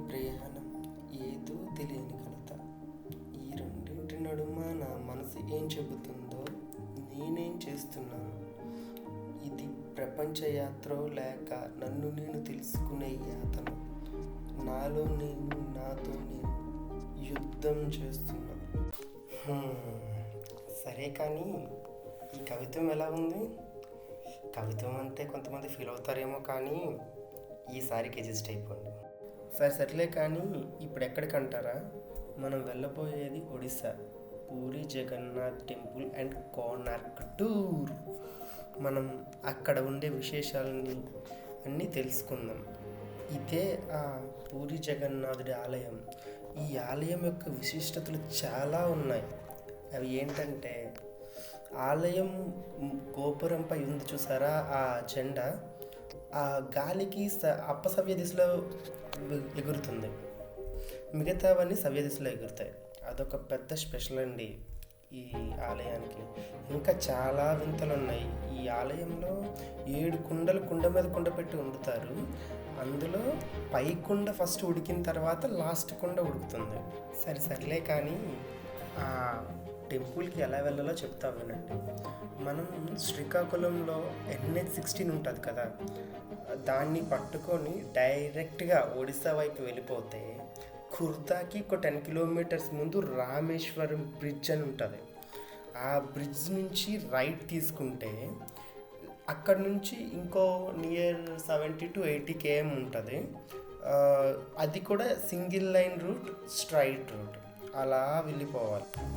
ప్రయాణం ఏదో తెలియని కలత. ఈ రెండింటి నడుమ నా మనసు ఏం చెబుతుందో నేనేం చేస్తున్నాను. ఇది ప్రపంచ యాత్ర లేక నన్ను నేను తెలుసుకునే యాతన. నాలో నేను నాతో నేను యుద్ధం చేస్తున్నాను. సరే కానీ ఈ కవిత్వం ఎలా ఉంది? కవిత్వం అంటే కొంతమంది ఫీల్ అవుతారేమో, కానీ ఈసారికి అడ్జస్ట్ అయిపోండి. సర్లే కానీ ఇప్పుడు ఎక్కడికంటారా? మనం వెళ్ళబోయేది Odisha, Puri Jagannath temple and Konark tour. మనం అక్కడ ఉండే విశేషాలని అన్నీ తెలుసుకుందాం. ఇదే ఆ పూరి జగన్నాథుడి ఆలయం. ఈ ఆలయం యొక్క విశిష్టతలు చాలా ఉన్నాయి. అవి ఏంటంటే, ఆలయం గోపురంపై ఉంది చూసారా ఆ జెండా, ఆ గాలికి అపసవ్య దిశలో ఎగురుతుంది, మిగతావన్నీ సవ్య దిశలో ఎగురుతాయి. అదొక పెద్ద స్పెషల్ అండి ఈ ఆలయానికి. ఇంకా చాలా వింతలు ఉన్నాయి. ఈ ఆలయంలో 7 కుండలు కుండ మీద కుండ పెట్టి వండుతారు. అందులో పై కుండ ఫస్ట్ ఉడికిన తర్వాత లాస్ట్ కుండ ఉడుకుతుంది. సర్లే కానీ ఆ టెంపుల్కి ఎలా వెళ్ళాలో చెప్తా వినండి. మనం శ్రీకాకుళంలో NH-16 ఉంటుంది కదా, దాన్ని పట్టుకొని డైరెక్ట్గా ఒడిశా వైపు వెళ్ళిపోతే ఖుర్దాకి ఒక 10 కిలోమీటర్స్ ముందు రామేశ్వరం బ్రిడ్జ్ అని ఉంటుంది. ఆ బ్రిడ్జ్ నుంచి రైట్ తీసుకుంటే అక్కడ నుంచి ఇంకో నియర్ 70 to 80 km ఉంటుంది. అది కూడా single line route, straight route. అలా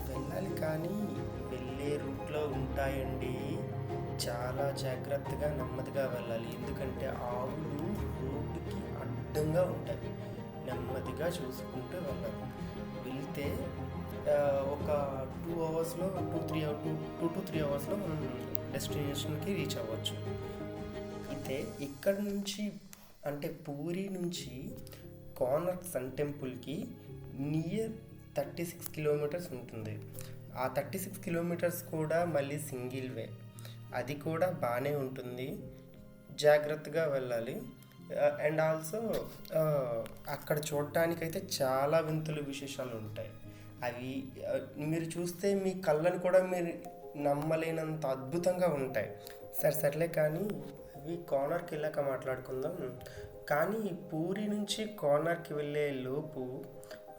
వెళ్ళాలి కానీ వెళ్ళే రూట్లో ఉంటాయండి. చాలా జాగ్రత్తగా నెమ్మదిగా వెళ్ళాలి. ఎందుకంటే ఆవులు రోడ్డుకి అడ్డంగా ఉంటాయి. నెమ్మదిగా చూసుకుంటూ వెళ్ళాలి. వెళ్తే ఒక 2 అవర్స్లో 2 to 3 అవర్స్లో మనం డెస్టినేషన్కి రీచ్ అవ్వచ్చు. అయితే ఇక్కడ నుంచి అంటే పూరి నుంచి కోనార్క్ సన్ టెంపుల్కి నియర్ 36 కిలోమీటర్స్ ఉంటుంది. ఆ 36 కిలోమీటర్స్ కూడా మళ్ళీ సింగిల్ వే. అది కూడా బాగానే ఉంటుంది. జాగ్రత్తగా వెళ్ళాలి. అండ్ ఆల్సో అక్కడ చూడటానికైతే చాలా వింతలు విశేషాలు ఉంటాయి. అవి మీరు చూస్తే మీ కళ్ళని కూడా మీరు నమ్మలేనంత అద్భుతంగా ఉంటాయి. సర్లే కానీ అవి కోనార్క్ వెళ్ళాక మాట్లాడుకుందాం. కానీ పూరి నుంచి కోనార్క్ వెళ్ళే లోపు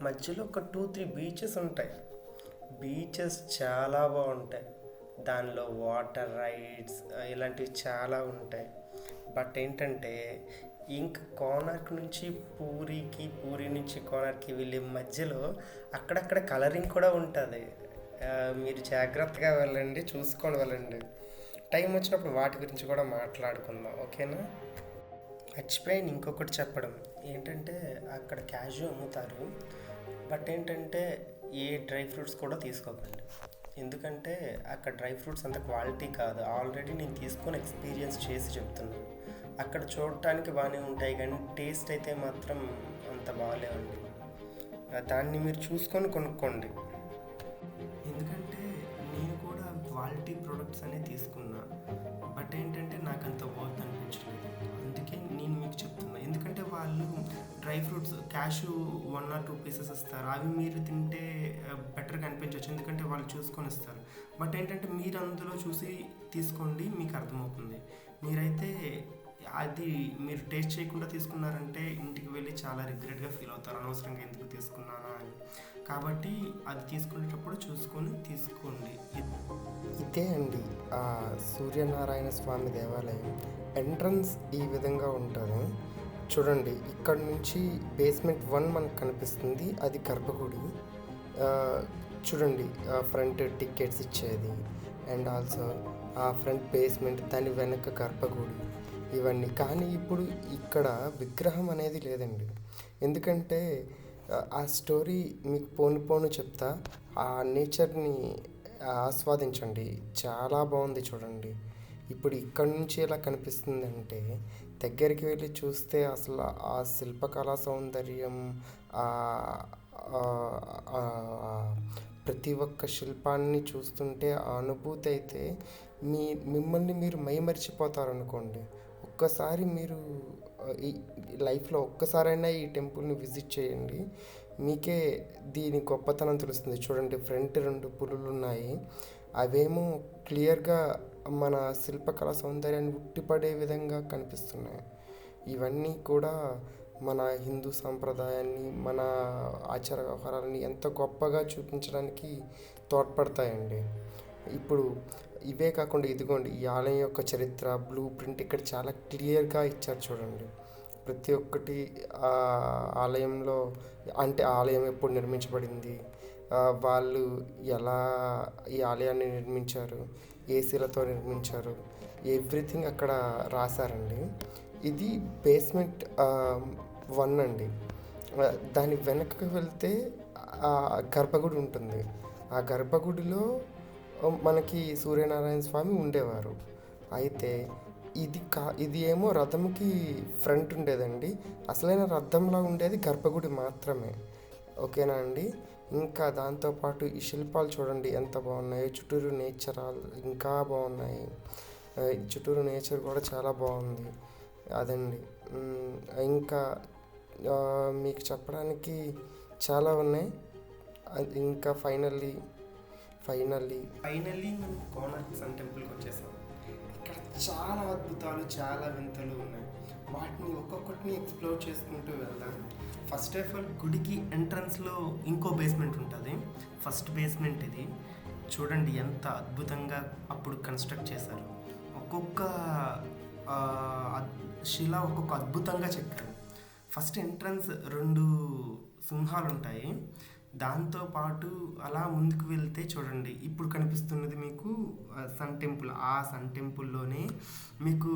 మధ్యలో ఒక 2-3 బీచెస్ ఉంటాయి. బీచెస్ చాలా బాగుంటాయి. దానిలో వాటర్ రైడ్స్ ఇలాంటివి చాలా ఉంటాయి. బట్ ఏంటంటే ఇంక కోనార్క్ నుంచి పూరి నుంచి కోనార్క్కి వెళ్ళే మధ్యలో అక్కడక్కడ కలరింగ్ కూడా ఉంటుంది. మీరు జాగ్రత్తగా వెళ్ళండి, చూసుకొని వెళ్ళండి. టైం వచ్చినప్పుడు వాటి గురించి కూడా మాట్లాడుకుందాం, ఓకేనా? మర్చిపోయాను ఇంకొకటి చెప్పడం. ఏంటంటే అక్కడ క్యాషు అమ్ముతారు. బట్ ఏంటంటే ఏ డ్రై ఫ్రూట్స్ కూడా తీసుకోకండి. ఎందుకంటే అక్కడ డ్రై ఫ్రూట్స్ అంత క్వాలిటీ కాదు. ఆల్రెడీ నేను తీసుకొని ఎక్స్పీరియన్స్ చేసి చెప్తున్నాను. అక్కడ చూడటానికి బాగానే ఉంటాయి కానీ టేస్ట్ అయితే మాత్రం అంత బాగాలేవండి. దాన్ని మీరు చూసుకొని కొనుక్కోండి. ఎందుకంటే నేను కూడా క్వాలిటీ ప్రొడక్ట్స్ అనే తీసుకున్నా. బట్ ఏంటంటే నాకు అంత వర్త్ అనిపించలేదు. అందుకే నేను మీకు చెప్తున్నా. ఎందుకంటే వాళ్ళు dry fruits cash 1 or 2 pieces ఇస్తారు. అవి మీరు తింటే బెటర్గా అనిపించవచ్చు, ఎందుకంటే వాళ్ళు చూసుకొని ఇస్తారు. బట్ ఏంటంటే మీరు అందులో చూసి తీసుకోండి, మీకు అర్థమవుతుంది. మీరైతే అది మీరు టేస్ట్ చేయకుండా తీసుకున్నారంటే ఇంటికి వెళ్ళి చాలా రిగ్రెట్గా ఫీల్ అవుతారు, అనవసరంగా ఎందుకు తీసుకున్నానా అని. కాబట్టి అది తీసుకునేటప్పుడు చూసుకొని తీసుకోండి. ఇదే అండి ఆ సూర్యనారాయణ స్వామి దేవాలయం. ఎంట్రన్స్ ఈ విధంగా ఉంటుంది. చూడండి, ఇక్కడ నుంచి బేస్మెంట్ 1 మనకు కనిపిస్తుంది, అది గర్భగుడి. చూడండి ఫ్రంట్ టికెట్స్ ఇచ్చేది, అండ్ ఆల్సో ఆ ఫ్రంట్ బేస్మెంట్, దాని వెనక గర్భగుడి, ఇవన్నీ. కానీ ఇప్పుడు ఇక్కడ విగ్రహం అనేది లేదండి. ఎందుకంటే ఆ స్టోరీ మీకు పోను చెప్తా. ఆ నేచర్ని ఆస్వాదించండి, చాలా బాగుంది. చూడండి, ఇప్పుడు ఇక్కడ నుంచి ఎలా కనిపిస్తుందంటే దగ్గరికి వెళ్ళి చూస్తే అసలు ఆ శిల్పకళా సౌందర్యం, ప్రతి ఒక్క శిల్పాన్ని చూస్తుంటే ఆ అనుభూతి అయితే మిమ్మల్ని మీరు మైమరిచిపోతారనుకోండి. ఒక్కసారి మీరు ఈ లైఫ్లో ఒక్కసారైనా ఈ టెంపుల్ని విజిట్ చేయండి. మీకే దీని గొప్పతనం తెలుస్తుంది. చూడండి, ఫ్రంట్ 2 పులులు ఉన్నాయి. అవేమో క్లియర్గా మన శిల్పకళ సౌందర్యాన్ని ఉట్టిపడే విధంగా కనిపిస్తున్నాయి. ఇవన్నీ కూడా మన హిందూ సాంప్రదాయాన్ని, మన ఆచార వ్యవహారాలని ఎంత గొప్పగా చూపించడానికి తోడ్పడతాయండి. ఇప్పుడు ఇవే కాకుండా ఇదిగోండి, ఈ ఆలయం యొక్క చరిత్ర బ్లూ ప్రింట్ ఇక్కడ చాలా క్లియర్గా ఇచ్చారు చూడండి. ప్రతి ఒక్కటి ఆ ఆలయంలో, అంటే ఆలయం ఎప్పుడు నిర్మించబడింది, వాళ్ళు ఎలా ఈ ఆలయాన్ని నిర్మించారు, ఏ శిలతో నిర్మించారు, ఎవ్రీథింగ్ అక్కడ రాశారండి. ఇది బేస్మెంట్ 1 అండి. దాని వెనక్కి వెళ్తే గర్భగుడి ఉంటుంది. ఆ గర్భగుడిలో మనకి సూర్యనారాయణ స్వామి ఉండేవారు. అయితే ఇది ఏమో రథంకి ఫ్రంట్ ఉండేదండి. అసలైన రథంలా ఉండేది గర్భగుడి మాత్రమే. ఓకేనా అండి. ఇంకా దాంతోపాటు ఈ శిల్పాలు చూడండి ఎంత బాగున్నాయో. చుట్టూరు నేచర్ ఇంకా బాగున్నాయి. చుట్టూరు నేచర్ కూడా చాలా బాగుంది. అదండి. ఇంకా మీకు చెప్పడానికి చాలా ఉన్నాయి. ఇంకా ఫైనల్లీ మనం కోనార్క్ సన్ టెంపుల్కి వచ్చేసాం. ఇక్కడ చాలా అద్భుతాలు, చాలా వింతలు ఉన్నాయి. వాటిని ఒక్కొక్కటిని ఎక్స్ప్లోర్ చేసుకుంటూ వెళ్దాం. ఫస్ట్ ఆఫ్ ఆల్, గుడికి ఎంట్రన్స్లో ఇంకో బేస్మెంట్ ఉంటుంది. ఫస్ట్ బేస్మెంట్ ఇది. చూడండి ఎంత అద్భుతంగా అప్పుడు కన్స్ట్రక్ట్ చేశారు. ఒక్కొక్క శిల ఒక్కొక్క అద్భుతంగా చెక్కారు. ఫస్ట్ ఎంట్రన్స్ 2 సింహాలు ఉంటాయి. దాంతోపాటు అలా ముందుకు వెళ్తే చూడండి, ఇప్పుడు కనిపిస్తున్నది మీకు సన్ టెంపుల్. ఆ సన్ టెంపుల్లోనే మీకు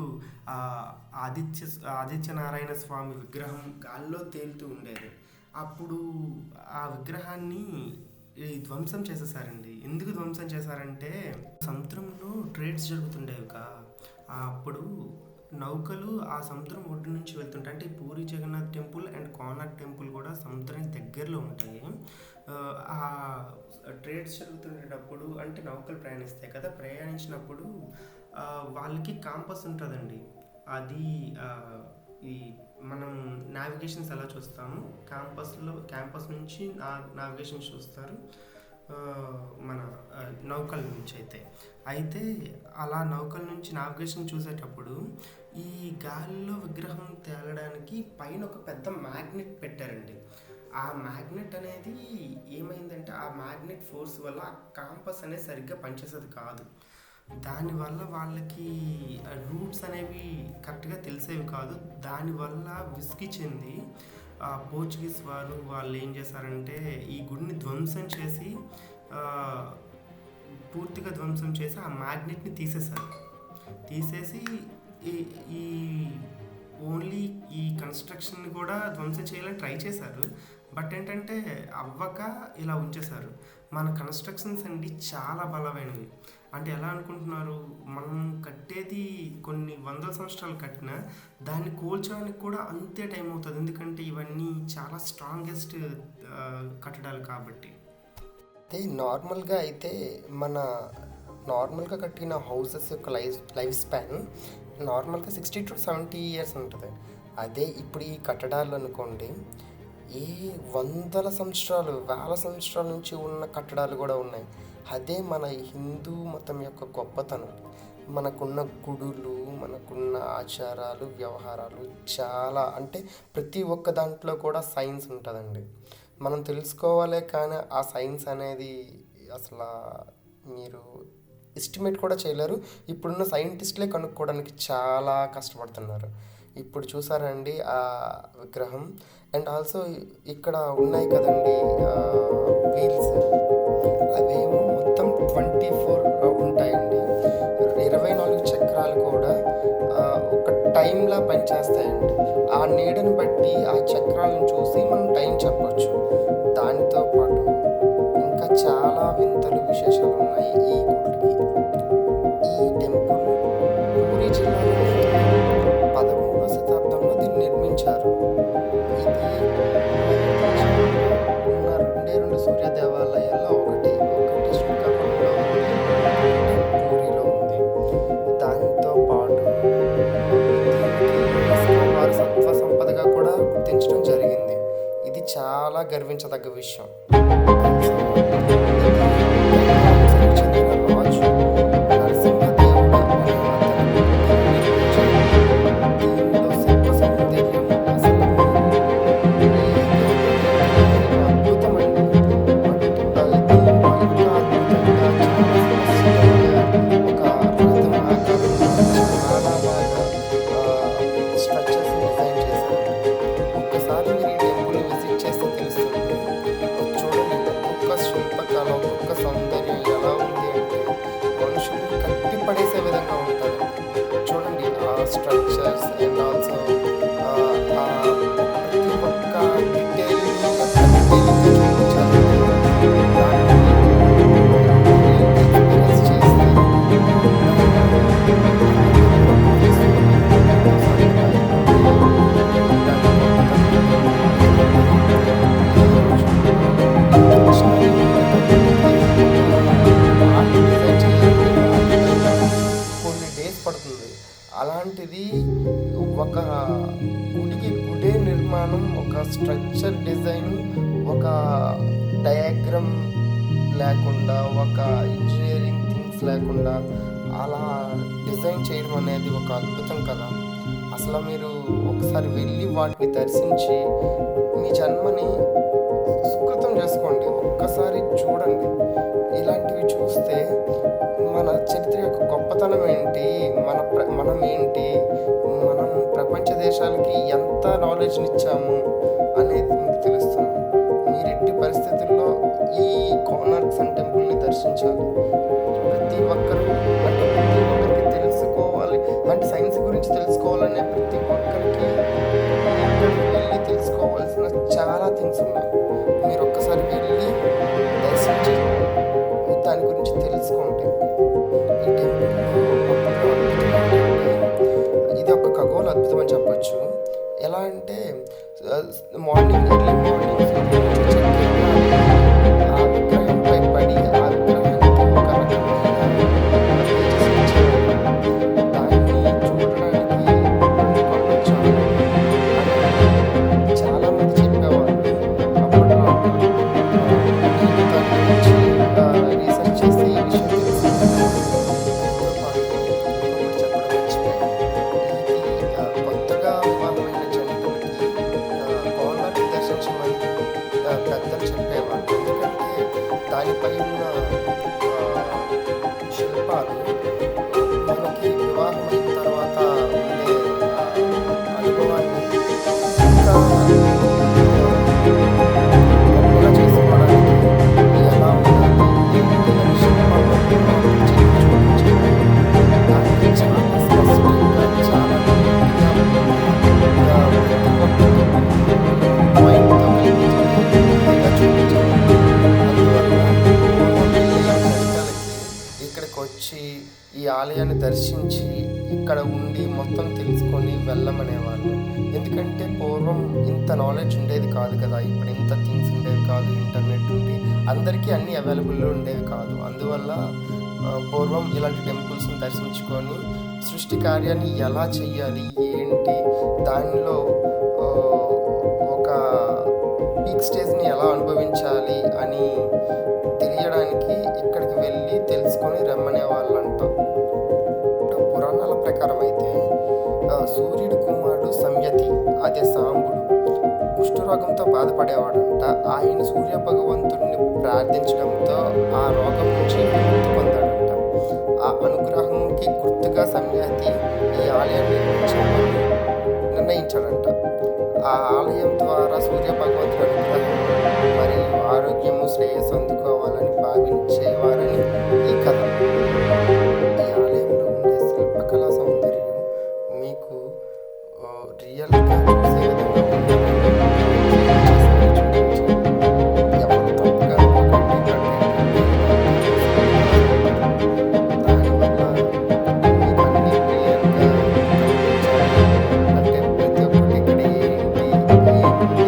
ఆదిత్య నారాయణ స్వామి విగ్రహం గాల్లో తేలుతూ ఉండేది. అప్పుడు ఆ విగ్రహాన్ని ధ్వంసం చేసేసారండి. ఎందుకు ధ్వంసం చేశారంటే, సముద్రంలో ట్రేడ్స్ జరుగుతుండేవి అప్పుడు నౌకలు ఆ సముద్రం ఒడ్డు నుంచి వెళ్తుంటాయి. అంటే Puri Jagannath temple and Konark temple కూడా సముద్రానికి దగ్గరలో ఉంటాయి. ఆ ట్రేడ్స్ జరుగుతుండేటప్పుడు, అంటే నౌకలు ప్రయాణిస్తాయి కదా, ప్రయాణించినప్పుడు వాళ్ళకి కాంపస్ ఉంటుందండి. అది ఈ మనం నావిగేషన్స్ ఎలా చూస్తాము, క్యాంపస్ నుంచి నావిగేషన్ చూస్తారు మన నౌకల నుంచి. అయితే అలా నౌకల నుంచి నావిగేషన్ చూసేటప్పుడు ఈ గాలిలో విగ్రహం తేలడానికి పైన ఒక పెద్ద మ్యాగ్నెట్ పెట్టారండి. ఆ మ్యాగ్నెట్ అనేది ఏమైందంటే, ఆ మ్యాగ్నెట్ ఫోర్స్ వల్ల ఆ కాంపస్ అనేది సరిగ్గా పనిచేసేది కాదు. దానివల్ల వాళ్ళకి రూట్స్ అనేవి కరెక్ట్గా తెలిసేవి కాదు. దానివల్ల విసిగి చెంది పోర్చుగీస్ వాళ్ళు ఏం చేశారంటే, ఈ గుడిని పూర్తిగా ధ్వంసం చేసి ఆ మ్యాగ్నెట్ని తీసేసి ఈ ఓన్లీ ఈ కన్స్ట్రక్షన్ కూడా ధ్వంసం చేయాలని ట్రై చేశారు. బట్ ఏంటంటే అవ్వక ఇలా ఉంచేశారు. మన కన్స్ట్రక్షన్స్ అండి చాలా బలమైనవి. అంటే ఎలా అనుకుంటున్నారు, మనం కట్టేది కొన్ని వందల సంవత్సరాలు కట్టినా దాన్ని కూల్చడానికి కూడా అంతే టైం అవుతుంది. ఎందుకంటే ఇవన్నీ చాలా స్ట్రాంగెస్ట్ కట్టడాలు కాబట్టి. నార్మల్గా కట్టిన హౌసెస్ యొక్క లైఫ్ స్పాన్ నార్మల్గా 60 to 70 years ఉంటుంది. అదే ఇప్పుడు ఈ కట్టడాలు అనుకోండి, ఈ వందల సంవత్సరాలు, వేల సంవత్సరాల నుంచి ఉన్న కట్టడాలు కూడా ఉన్నాయి. అదే మన హిందూ మతం యొక్క గొప్పతనం. మనకున్న గుడులు, మనకున్న ఆచారాలు, వ్యవహారాలు చాలా, అంటే ప్రతి ఒక్క దాంట్లో కూడా సైన్స్ ఉంటుందండి. మనం తెలుసుకోవాలే, కానీ ఆ సైన్స్ అనేది అసలు మీరు ఎస్టిమేట్ కూడా చేయలేరు. ఇప్పుడున్న సైంటిస్టులే కనుక్కోవడానికి చాలా కష్టపడుతున్నారు. ఇప్పుడు చూసారండి ఆ విగ్రహం. అండ్ ఆల్సో ఇక్కడ ఉన్నాయి కదండి వీల్స్, అవేమో మొత్తం 24 ఉంటాయండి. 24 చక్రాలు కూడా ఒక టైంలా పనిచేస్తాయండి. ఆ నీడని బట్టి ఆ చక్రాలను చూసి మనం టైం చెప్పచ్చు. దానితో పాటు ఇంకా చాలా వింతలు, విశేషాలు ఉన్నాయి ఈ గుడికి. ఈ టెంపుల్ పూరి జిల్లాలో 11వ శతాబ్దంలో దీన్ని నిర్మించారు. ఇది ఉన్న 2 సూర్య దేవాలయాల్లో ఒకటి శ్రీకాకుళంలో ఉంది, పూరిలో ఉంది. దాంతో పాటు వారసత్వ చాలా గర్వించదగ్గ విషయం. రాజు నరసింహదేవుడు అనే అతను దీనిలో శిల్ప సౌందర్యం అసలు అద్భుతమండి. దీనిలో ఇంకా అద్భుతంగా చాలా స్పష్టంగా ఒక రథం ఆకారంలో చాలా బాగా స్ట్రక్చర్స్ డిజైన్ చేశారు. ఒక్కసారి మీరు ఈ టెంపుల్ని విజిట్ చేస్తే తెలుస్తుంది. చూడండి, ఒక్కొక్క శిల్పకళ, ఒక్కొక్క సౌందర్యం ఎలా ఉంది అంటే మనుషుల్ని కట్టి పడేసే విధంగా ఉంటుంది. చూడండి ఆ స్ట్రక్చర్స్ అండ్ ఆల్సో ప్రతి ఒక్క డీటెయిల్గా చూపించారు. ఎక్స్పీరియన్స్ చేస్తే కొన్ని డేస్ పడుతుంది. అలాంటిది ఒక గుడే నిర్మాణం, ఒక స్ట్రక్చర్ డిజైన్, ఒక డయాగ్రామ్ లేకుండా, ఒక ఇంజనీరింగ్ థింగ్స్ లేకుండా అలా డిజైన్ చేయడం అనేది ఒక అద్భుతం కదా. అసలు మీరు ఒకసారి వెళ్ళి వాటిని దర్శించి మీ జన్మని సుకృతం చేసుకోండి. ఒక్కసారి చూడండి. ఇలాంటివి చూస్తే మన చరిత్ర యొక్క గొప్పతనం ఏంటి, మనం ఏంటి, మనం ప్రపంచ దేశాలకి ఎంత నాలెడ్జ్ని ఇచ్చాము అనేది మీకు తెలుస్తుంది. మీరు ఎట్టి పరిస్థితుల్లో ఈ కోనార్క్ సన్ టెంపుల్ని దర్శించాలి. ప్రతి ఒక్కరికి తెలుసుకోవాలి, అంటే సైన్స్ గురించి తెలుసుకోవాలనే ప్రతి ఒక్కరికి ఇక్కడికి వెళ్ళి తెలుసుకోవాల్సిన చాలా థింగ్స్ ఉన్నాయి. మీరు ఒక్కసారి వెళ్ళి దర్శించి దాని గురించి తెలుసుకోండి. ఈ టెంపుల్లో ఇది ఒక ఖగోళ అద్భుతం అని చెప్పచ్చు. ఎలా అంటే ఎర్లీ మార్నింగ్ ఆ విగ్రహంపై పడి ఆ విగ్రహానికి ఒక రకమైన దాన్ని చూడడానికి చాలామంది చెప్పేవాళ్ళు. అప్పట్లో నేను దాని గురించి రీసెర్చ్ చేస్తే ఈ విషయం తెలిసింది. చెప్పడం మర్చిపోయాను. ఇది కొత్తగా వివాహమైన జంటలకి కోనార్క్ దర్శించమని పెద్దలు చెప్పేవాళ్ళు. ఎందుకంటే దానిపై ఉన్న శిల్పాలు మనకి వివాహమైన తర్వాత ఉండే అనుభవాన్ని ఇంకా గొప్పగా చేసుకోవడానికి ఎలా ఉండాలి ఏంటి అని శిల్పాల్లో చూపించారు. దాన్ని చాలా స్పష్టంగా, చాలా నీట్గా ప్రతి ఒక్కరికి పాయింట్తో ఇలా చూపించారు. అందువల్ల ఇక్కడికి వచ్చి ఈ ఆలయాన్ని దర్శించి ఇక్కడ ఉండి మొత్తం తెలుసుకొని వెళ్ళమనేవాళ్ళు. ఎందుకంటే పూర్వం ఇంత నాలెడ్జ్ ఉండేది కాదు కదా, ఇప్పుడు ఇంత థింగ్స్ ఉండేవి కాదు, ఇంటర్నెట్ ఉండి అందరికీ అన్నీ అవైలబుల్లో ఉండేవి కాదు. అందువల్ల పూర్వం ఇలాంటి టెంపుల్స్ని దర్శించుకొని సృష్టి కార్యాన్ని ఎలా చెయ్యాలి ఏంటి, దానిలో ఒక పీక్ స్టేజ్ని ఎలా అనుభవించాలి అని తెలియడానికి ఇక్కడికి వెళ్ళి తెలుసుకొని రమ్మనే వాళ్ళంట. పురాణాల ప్రకారం అయితే సూర్యుడి కుమారుడు సంయతి, అదే సాంబుడు, కుష్ఠరోగంతో బాధపడేవాడంట. ఆయన సూర్య భగవంతుడిని ప్రార్థించడంతో ఆ రోగం నుంచి విముక్తి పొందాడంట. ఆ అనుగ్రహంకి గుర్తుగా సంయతి ఈ ఆలయాన్ని నిర్ణయించాడంట. ఆ ఆలయం ద్వారా సూర్య భగవంతుడి అనుగ్రహం మరియు ఆరోగ్యము, శ్రేయస్సు అందుకోవాలని భావించేవారని ఈ కథ. ఈ ఆలయంలో ఉండే శిల్పకళా సౌందర్యం మీకు రియల్గా చూసే విధంగా ఎవరు తప్పుగా అనుకోకండి. దానివల్ల మీకు అన్ని క్లియర్గా కనిపించాలి. అంటే ప్రతి ఒక్కటి ఇక్కడ ఏంటి ఏముంది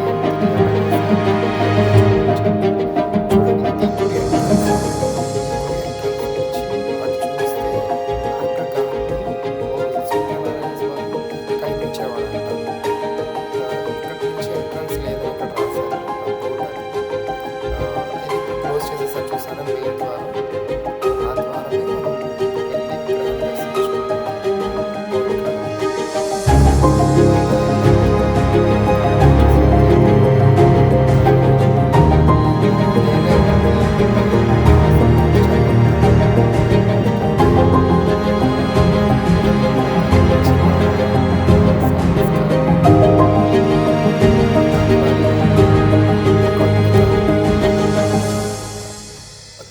చూడండి. ఇది గుడి.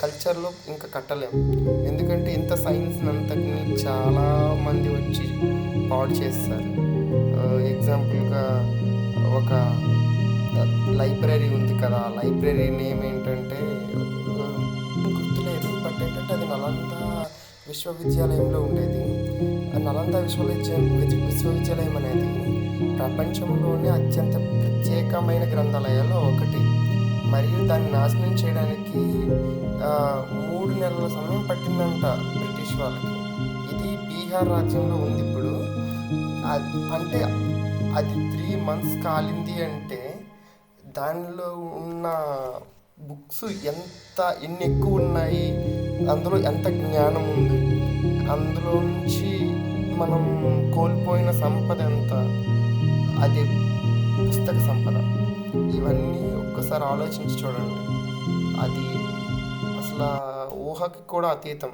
కల్చర్లో ఇంకా కట్టలేం. ఎందుకంటే ఇంత సైన్స్ అంతటిని చాలా మంది వచ్చి పాడు చేస్తారు. ఎగ్జాంపుల్గా ఒక లైబ్రరీ ఉంది కదా, ఆ లైబ్రరీ నేమ్ ఏంటంటే గుర్తులేదు, బట్ ఏంటంటే అది నలంద విశ్వవిద్యాలయంలో ఉండేది. ఆ నలంద విశ్వవిద్యాలయం అనేది ప్రపంచంలోనే అత్యంత ప్రత్యేకమైన గ్రంథాలయాల్లో ఒకటి. మరియు దాన్ని నాశనం చేయడానికి 3 నెలల సమయం పట్టిందంట బ్రిటిష్ వాళ్ళకి. ఇది బీహార్ రాజ్యంలో ఉంది ఇప్పుడు. అంటే అది 3 months కాలింది అంటే దానిలో ఉన్న బుక్స్ ఎన్ని ఎక్కువ ఉన్నాయి, అందులో ఎంత జ్ఞానం ఉంది, అందులో నుంచి మనం కోల్పోయిన సంపద ఎంత, అది పుస్తక సంపద. ఇవన్నీ ఒక్కసారి ఆలోచించి చూడండి. అది అసలు ఊహకి కూడా అతీతం.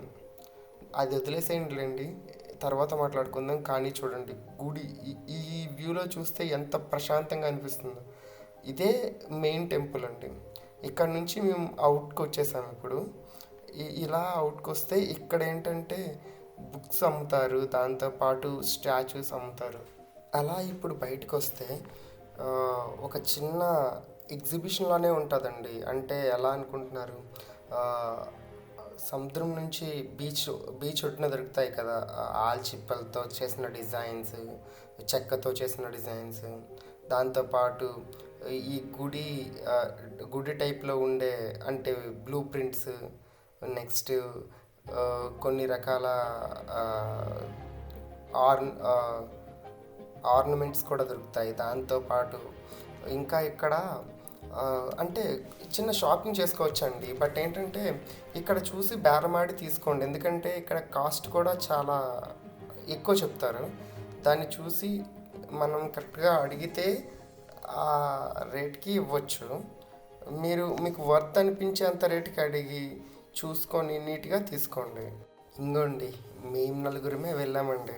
అది వదిలేసేయండిలేండి, తర్వాత మాట్లాడుకుందాం. కానీ చూడండి, గుడి ఈ వ్యూలో చూస్తే ఎంత ప్రశాంతంగా అనిపిస్తుందో. ఇదే మెయిన్ టెంపుల్ అండి. ఇక్కడ నుంచి మేము అవుట్కి వచ్చేసాము ఇప్పుడు. ఇలా అవుట్కి వస్తే ఇక్కడ ఏంటంటే బుక్స్ అమ్ముతారు, దాంతోపాటు స్టాచ్యూస్ అమ్ముతారు. అలా ఇప్పుడు బయటకు వస్తే ఒక చిన్న ఎగ్జిబిషన్లానే ఉంటుందండి. అంటే ఎలా అనుకుంటున్నారు, సముద్రం నుంచి బీచ్ ఒడ్డున దొరుకుతాయి కదా ఆల్చిప్పలతో చేసిన డిజైన్స్, చెక్కతో చేసిన డిజైన్స్, దాంతోపాటు ఈ గుడి టైప్లో ఉండే అంటే బ్లూ ప్రింట్స్, నెక్స్ట్ కొన్ని రకాల ఆర్నమెంట్స్ కూడా దొరుకుతాయి. దాంతోపాటు ఇంకా ఇక్కడ అంటే చిన్న షాపింగ్ చేసుకోవచ్చండి. బట్ ఏంటంటే ఇక్కడ చూసి బేరమాడి తీసుకోండి, ఎందుకంటే ఇక్కడ కాస్ట్ కూడా చాలా ఎక్కువ చెప్తారు. దాన్ని చూసి మనం కరెక్ట్గా అడిగితే ఆ రేట్కి ఇవ్వచ్చు. మీకు వర్త్ అనిపించేంత రేటుకి అడిగి చూసుకొని నీట్గా తీసుకోండి. ఇంకోండి, మేము 4 వెళ్ళామండి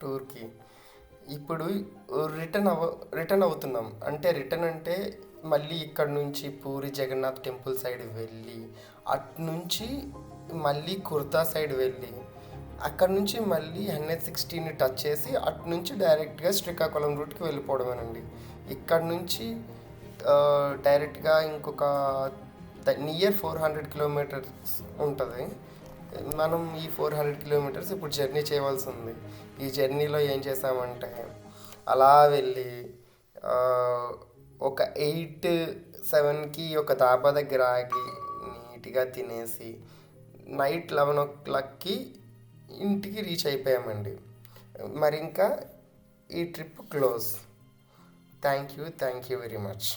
టూర్కి. ఇప్పుడు రిటర్న్ అవుతున్నాం. రిటర్న్ అంటే మళ్ళీ ఇక్కడ నుంచి పూరి జగన్నాథ్ టెంపుల్ సైడ్ వెళ్ళి, అట్నుంచి మళ్ళీ కుర్తా సైడ్ వెళ్ళి, అక్కడ నుంచి మళ్ళీ NH-16ని టచ్ చేసి అట్నుంచి డైరెక్ట్గా శ్రీకాకుళం రూట్కి వెళ్ళిపోవడమేనండి. ఇక్కడ నుంచి డైరెక్ట్గా ఇంకొక నియర్ 400 kilometers ఉంటుంది. మనం ఈ 400 kilometers ఇప్పుడు జర్నీ చేయవలసి ఉంది. ఈ జర్నీలో ఏం చేసామంటే అలా వెళ్ళి ఒక 8-7కి ఒక దాబా దగ్గర ఆగి నీట్గా తినేసి నైట్ 11 o'clockకి ఇంటికి రీచ్ అయిపోయామండి. మరి ఇంకా ఈ trip close. Thank you very much.